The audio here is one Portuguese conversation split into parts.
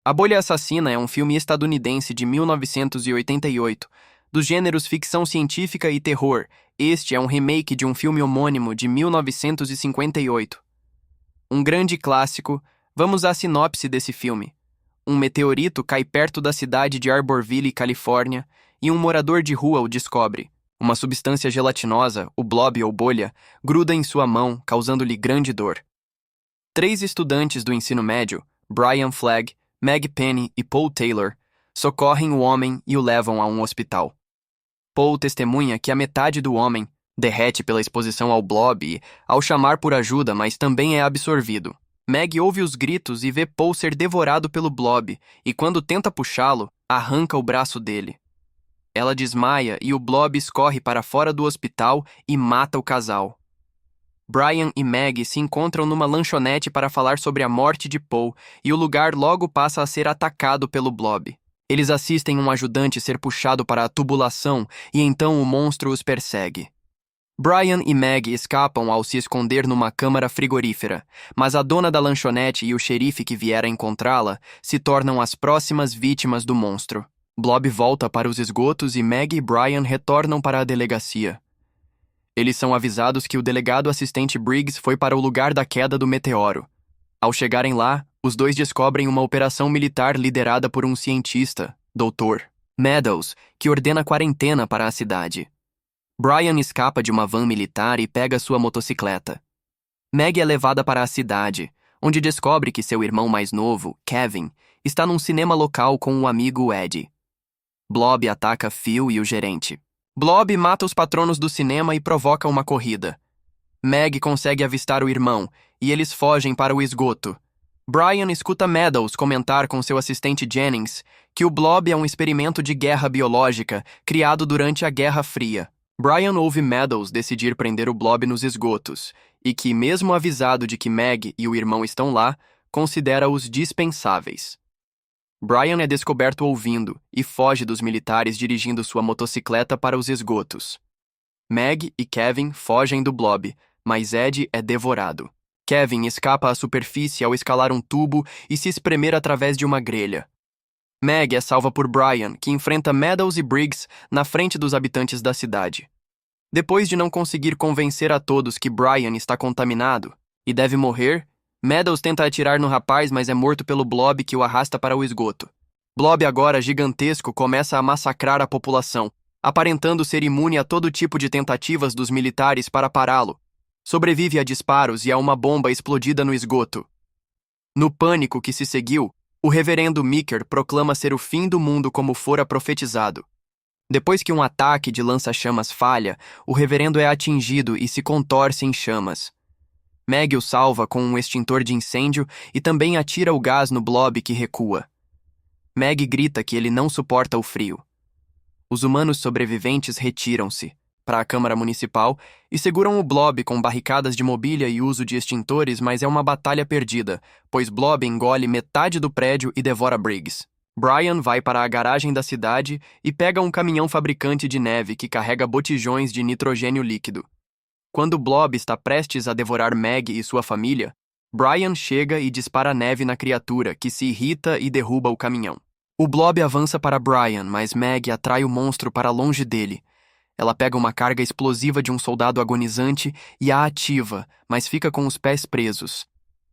A Bolha Assassina é um filme estadunidense de 1988, dos gêneros ficção científica e terror. Este é um remake de um filme homônimo de 1958. Um grande clássico. Vamos à sinopse desse filme. Um meteorito cai perto da cidade de Arborville, Califórnia, e um morador de rua o descobre. Uma substância gelatinosa, o blob ou bolha, gruda em sua mão, causando-lhe grande dor. Três estudantes do ensino médio, Brian Flagg, Meg Penny e Paul Taylor, socorrem o homem e o levam a um hospital. Paul testemunha que a metade do homem derrete pela exposição ao blob ao chamar por ajuda, mas também é absorvido. Meg ouve os gritos e vê Paul ser devorado pelo blob, e quando tenta puxá-lo, arranca o braço dele. Ela desmaia e o blob escorre para fora do hospital e mata o casal. Brian e Meg se encontram numa lanchonete para falar sobre a morte de Paul e o lugar logo passa a ser atacado pelo blob. Eles assistem um ajudante ser puxado para a tubulação e então o monstro os persegue. Brian e Meg escapam ao se esconder numa câmara frigorífera, mas a dona da lanchonete e o xerife que viera encontrá-la se tornam as próximas vítimas do monstro. Blob volta para os esgotos e Meg e Brian retornam para a delegacia. Eles são avisados que o delegado assistente Briggs foi para o lugar da queda do meteoro. Ao chegarem lá, os dois descobrem uma operação militar liderada por um cientista, Dr. Meadows, que ordena quarentena para a cidade. Brian escapa de uma van militar e pega sua motocicleta. Meg é levada para a cidade, onde descobre que seu irmão mais novo, Kevin, está num cinema local com um amigo Ed. Blob ataca Phil e o gerente. Blob mata os patronos do cinema e provoca uma corrida. Meg consegue avistar o irmão, e eles fogem para o esgoto. Brian escuta Meadows comentar com seu assistente Jennings que o blob é um experimento de guerra biológica criado durante a Guerra Fria. Brian ouve Meadows decidir prender o blob nos esgotos, e que, mesmo avisado de que Meg e o irmão estão lá, considera-os dispensáveis. Brian é descoberto ouvindo e foge dos militares dirigindo sua motocicleta para os esgotos. Meg e Kevin fogem do blob, mas Ed é devorado. Kevin escapa à superfície ao escalar um tubo e se espremer através de uma grelha. Meg é salva por Brian, que enfrenta Meadows e Briggs na frente dos habitantes da cidade. Depois de não conseguir convencer a todos que Brian está contaminado e deve morrer, Meadows tenta atirar no rapaz, mas é morto pelo blob que o arrasta para o esgoto. Blob, agora gigantesco, começa a massacrar a população, aparentando ser imune a todo tipo de tentativas dos militares para pará-lo. Sobrevive a disparos e a uma bomba explodida no esgoto. No pânico que se seguiu, o reverendo Meeker proclama ser o fim do mundo como fora profetizado. Depois que um ataque de lança-chamas falha, o reverendo é atingido e se contorce em chamas. Meg o salva com um extintor de incêndio e também atira o gás no blob que recua. Meg grita que ele não suporta o frio. Os humanos sobreviventes retiram-se para a Câmara Municipal e seguram o blob com barricadas de mobília e uso de extintores, mas é uma batalha perdida, pois Blob engole metade do prédio e devora Briggs. Brian vai para a garagem da cidade e pega um caminhão fabricante de neve que carrega botijões de nitrogênio líquido. Quando Blob está prestes a devorar Meg e sua família, Brian chega e dispara neve na criatura, que se irrita e derruba o caminhão. O Blob avança para Brian, mas Meg atrai o monstro para longe dele. Ela pega uma carga explosiva de um soldado agonizante e a ativa, mas fica com os pés presos.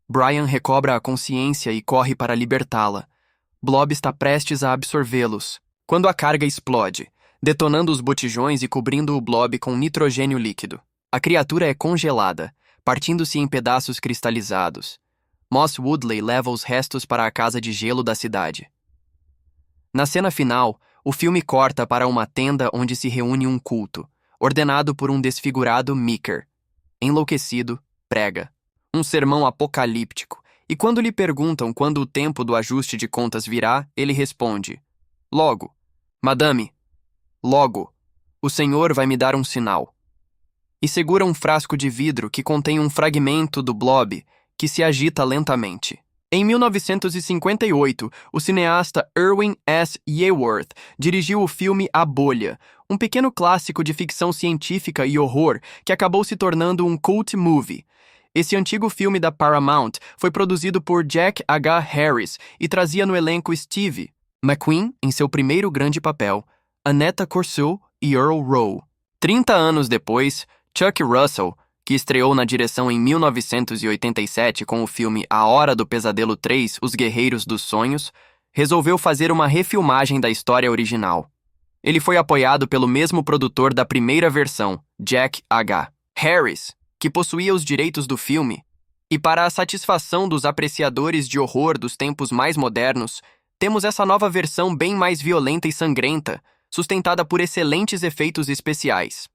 Brian recobra a consciência e corre para libertá-la. Blob está prestes a absorvê-los, quando a carga explode, detonando os botijões e cobrindo o Blob com nitrogênio líquido. A criatura é congelada, partindo-se em pedaços cristalizados. Moss Woodley leva os restos para a casa de gelo da cidade. Na cena final, o filme corta para uma tenda onde se reúne um culto, ordenado por um desfigurado Meeker. Enlouquecido, prega um sermão apocalíptico, e quando lhe perguntam quando o tempo do ajuste de contas virá, ele responde: "Logo, madame, logo, o Senhor vai me dar um sinal." E segura um frasco de vidro que contém um fragmento do blob que se agita lentamente. Em 1958, o cineasta Irwin S. Yeworth dirigiu o filme A Bolha, um pequeno clássico de ficção científica e horror que acabou se tornando um cult movie. Esse antigo filme da Paramount foi produzido por Jack H. Harris e trazia no elenco Steve McQueen em seu primeiro grande papel, Annetta Corso e Earl Rowe. 30 anos depois, Chuck Russell, que estreou na direção em 1987 com o filme A Hora do Pesadelo 3, Os Guerreiros dos Sonhos, resolveu fazer uma refilmagem da história original. Ele foi apoiado pelo mesmo produtor da primeira versão, Jack H. Harris, que possuía os direitos do filme, e para a satisfação dos apreciadores de horror dos tempos mais modernos, temos essa nova versão bem mais violenta e sangrenta, sustentada por excelentes efeitos especiais.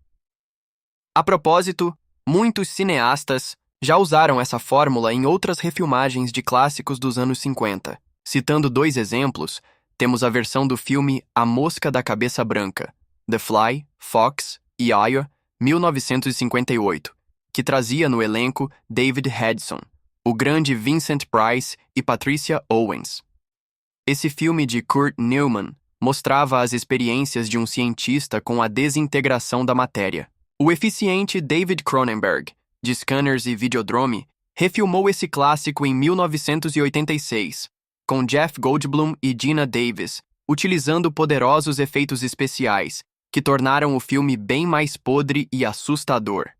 A propósito, muitos cineastas já usaram essa fórmula em outras refilmagens de clássicos dos anos 50. Citando 2 exemplos, temos a versão do filme A Mosca da Cabeça Branca, The Fly, Fox e Aya, 1958, que trazia no elenco David Hedson, o grande Vincent Price e Patricia Owens. Esse filme de Kurt Neumann mostrava as experiências de um cientista com a desintegração da matéria. O eficiente David Cronenberg, de Scanners e Videodrome, refilmou esse clássico em 1986, com Jeff Goldblum e Geena Davis, utilizando poderosos efeitos especiais, que tornaram o filme bem mais podre e assustador.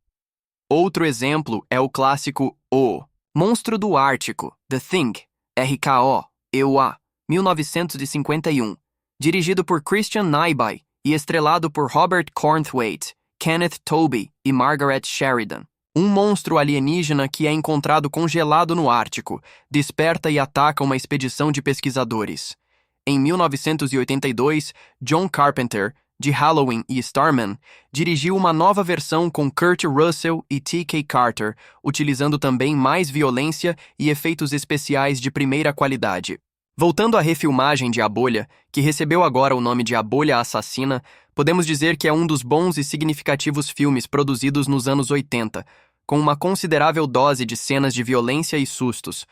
Outro exemplo é o clássico O Monstro do Ártico, The Thing, RKO, 1951, dirigido por Christian Nyby e estrelado por Robert Cornthwaite, Kenneth Tobey e Margaret Sheridan. Um monstro alienígena que é encontrado congelado no Ártico, desperta e ataca uma expedição de pesquisadores. Em 1982, John Carpenter, de Halloween e Starman, dirigiu uma nova versão com Kurt Russell e T.K. Carter, utilizando também mais violência e efeitos especiais de primeira qualidade. Voltando à refilmagem de A Bolha, que recebeu agora o nome de A Bolha Assassina, podemos dizer que é um dos bons e significativos filmes produzidos nos anos 80, com uma considerável dose de cenas de violência e sustos,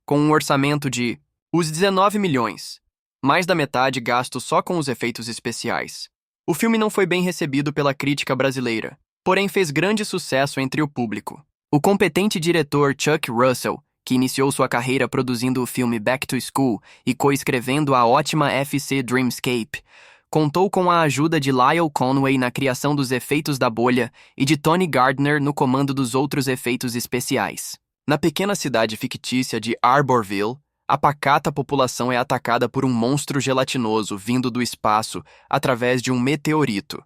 com um orçamento de os 19 milhões, mais da metade gasto só com os efeitos especiais. O filme não foi bem recebido pela crítica brasileira, porém fez grande sucesso entre o público. O competente diretor Chuck Russell, que iniciou sua carreira produzindo o filme Back to School e coescrevendo a ótima FC Dreamscape, contou com a ajuda de Lyle Conway na criação dos efeitos da bolha e de Tony Gardner no comando dos outros efeitos especiais. Na pequena cidade fictícia de Arborville, a pacata população é atacada por um monstro gelatinoso vindo do espaço através de um meteorito.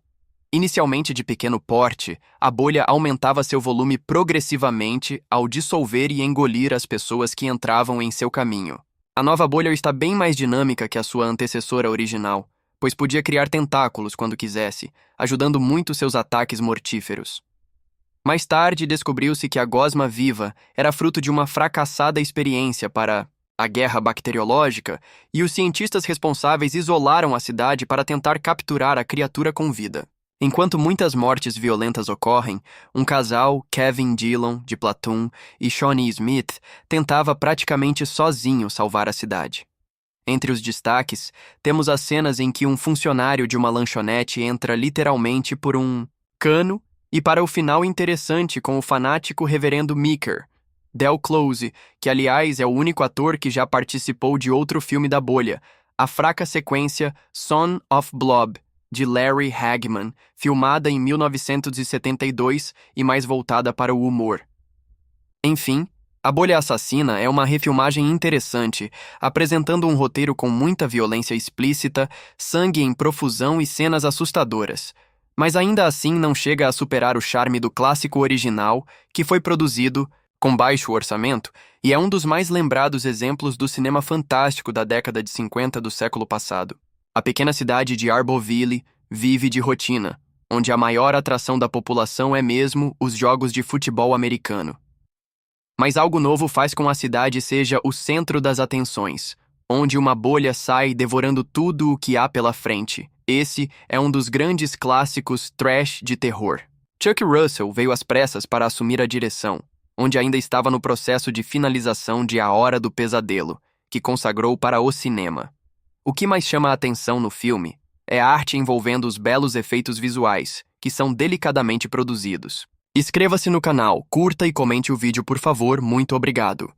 Inicialmente de pequeno porte, a bolha aumentava seu volume progressivamente ao dissolver e engolir as pessoas que entravam em seu caminho. A nova bolha está bem mais dinâmica que a sua antecessora original, pois podia criar tentáculos quando quisesse, ajudando muito seus ataques mortíferos. Mais tarde, descobriu-se que a gosma viva era fruto de uma fracassada experiência para a guerra bacteriológica, e os cientistas responsáveis isolaram a cidade para tentar capturar a criatura com vida. Enquanto muitas mortes violentas ocorrem, um casal, Kevin Dillon, de Platoon, e Shawnee Smith, tentava praticamente sozinho salvar a cidade. Entre os destaques, temos as cenas em que um funcionário de uma lanchonete entra literalmente por um cano e para o final interessante com o fanático reverendo Meeker, Del Close, que aliás é o único ator que já participou de outro filme da bolha, a fraca sequência Son of Blob, de Larry Hagman, filmada em 1972 e mais voltada para o humor. Enfim, A Bolha Assassina é uma refilmagem interessante, apresentando um roteiro com muita violência explícita, sangue em profusão e cenas assustadoras, mas ainda assim não chega a superar o charme do clássico original, que foi produzido com baixo orçamento e é um dos mais lembrados exemplos do cinema fantástico da década de 50 do século passado. A pequena cidade de Arborville vive de rotina, onde a maior atração da população é mesmo os jogos de futebol americano. Mas algo novo faz com que a cidade seja o centro das atenções, onde uma bolha sai devorando tudo o que há pela frente. Esse é um dos grandes clássicos trash de terror. Chuck Russell veio às pressas para assumir a direção, onde ainda estava no processo de finalização de A Hora do Pesadelo, que consagrou para o cinema. O que mais chama a atenção no filme é a arte envolvendo os belos efeitos visuais, que são delicadamente produzidos. Inscreva-se no canal, curta e comente o vídeo por favor, muito obrigado.